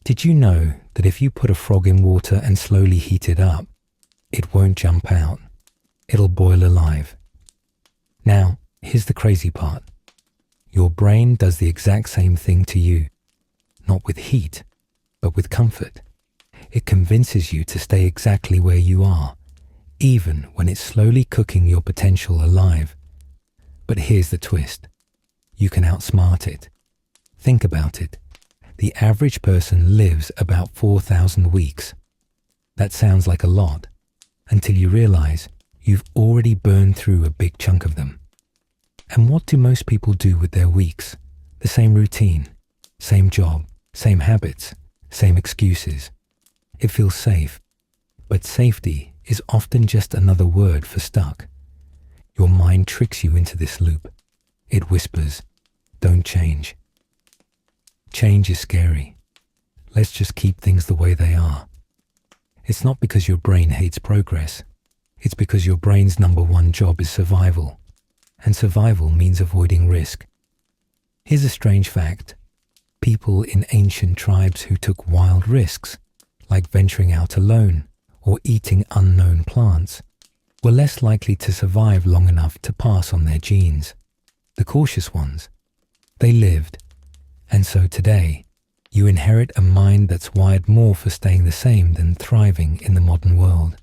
Did you know that if you put a frog in water and slowly heat it up, it won't jump out? It'll boil alive. Now, here's the crazy part. Your brain does the exact same thing to you, not with heat, but with comfort. It convinces you to stay exactly where you are, even when it's slowly cooking your potential alive. But here's the twist. You can outsmart it. Think about it. The average person lives about 4,000 weeks. That sounds like a lot, until you realize you've already burned through a big chunk of them. And what do most people do with their weeks? The same routine, same job, same habits, same excuses. It feels safe, but safety is often just another word for stuck. Your mind tricks you into this loop. It whispers, don't change. Change is scary. Let's just keep things the way they are. It's not because your brain hates progress. It's because your brain's number one job is survival. And survival means avoiding risk. Here's a strange fact. People in ancient tribes who took wild risks, like venturing out alone or eating unknown plants, were less likely to survive long enough to pass on their genes. The cautious ones, they lived. And so today, you inherit a mind that's wired more for staying the same than thriving in the modern world.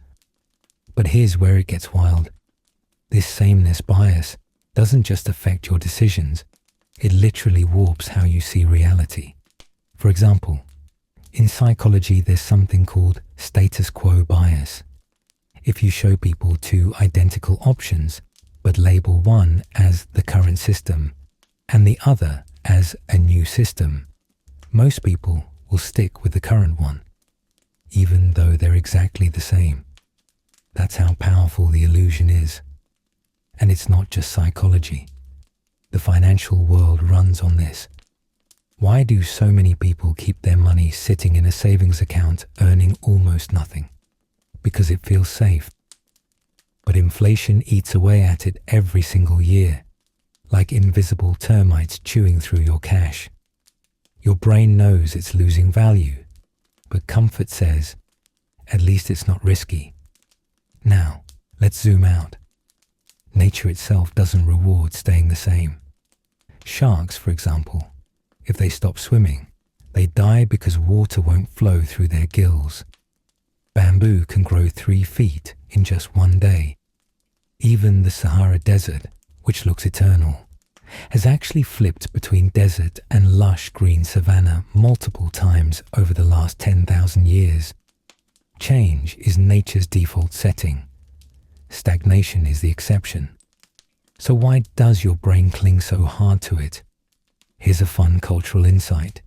But here's where it gets wild. This sameness bias doesn't just affect your decisions, it literally warps how you see reality. For example, in psychology there's something called status quo bias. If you show people two identical options, but label one as the current system and the other as a new system, most people will stick with the current one, even though they're exactly the same. That's how powerful the illusion is. And it's not just psychology. The financial world runs on this. Why do so many people keep their money sitting in a savings account earning almost nothing? Because it feels safe. But inflation eats away at it every single year, like invisible termites chewing through your cash. Your brain knows it's losing value, but comfort says, at least it's not risky. Now, let's zoom out. Nature itself doesn't reward staying the same. Sharks, for example, if they stop swimming, they die because water won't flow through their gills. Bamboo can grow 3 feet in just one day. Even the Sahara Desert, which looks eternal, has actually flipped between desert and lush green savanna multiple times over the last 10,000 years. Change is nature's default setting. Stagnation is the exception. So why does your brain cling so hard to it? Here's a fun cultural insight.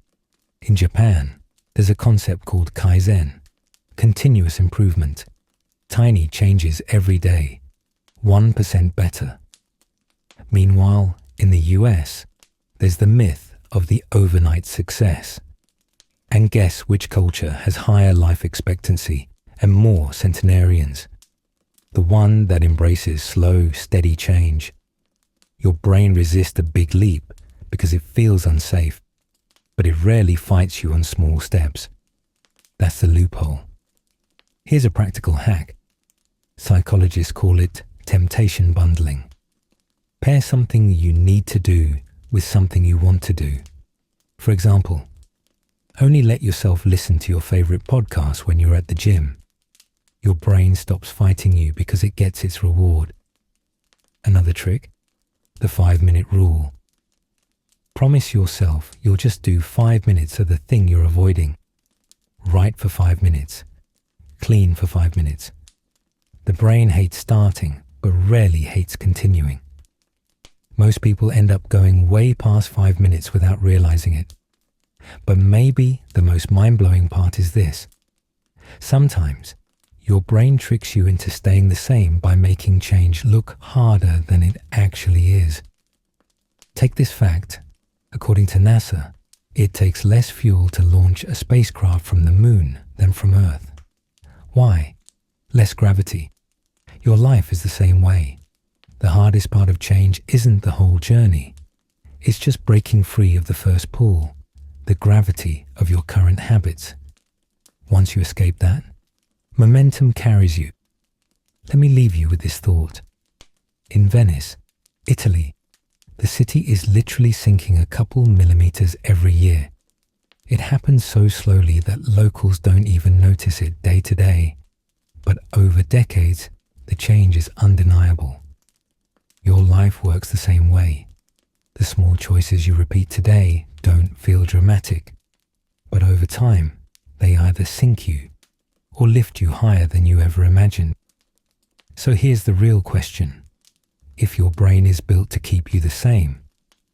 In Japan, there's a concept called Kaizen, continuous improvement. Tiny changes every day, 1% better. Meanwhile, in the US, there's the myth of the overnight success. And guess which culture has higher life expectancy and more centenarians? The one that embraces slow, steady change. Your brain resists a big leap because it feels unsafe, but it rarely fights you on small steps. That's the loophole. Here's a practical hack. Psychologists call it temptation bundling. Pair something you need to do with something you want to do. For example, only let yourself listen to your favorite podcast when you're at the gym. Your brain stops fighting you because it gets its reward. Another trick? The 5-minute rule. Promise yourself you'll just do 5 minutes of the thing you're avoiding. Write for 5 minutes. Clean for 5 minutes. The brain hates starting, but rarely hates continuing. Most people end up going way past 5 minutes without realizing it. But maybe the most mind-blowing part is this. Sometimes, your brain tricks you into staying the same by making change look harder than it actually is. Take this fact. According to NASA, it takes less fuel to launch a spacecraft from the moon than from Earth. Why? Less gravity. Your life is the same way. The hardest part of change isn't the whole journey. It's just breaking free of the first pull, the gravity of your current habits. Once you escape that, momentum carries you. Let me leave you with this thought. In Venice, Italy, the city is literally sinking a couple millimeters every year. It happens so slowly that locals don't even notice it day to day. But over decades, the change is undeniable. Your life works the same way. The small choices you repeat today don't feel dramatic, but over time, they either sink you or lift you higher than you ever imagined. So here's the real question. If your brain is built to keep you the same,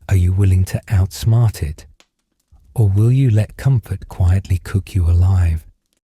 are you willing to outsmart it? Or will you let comfort quietly cook you alive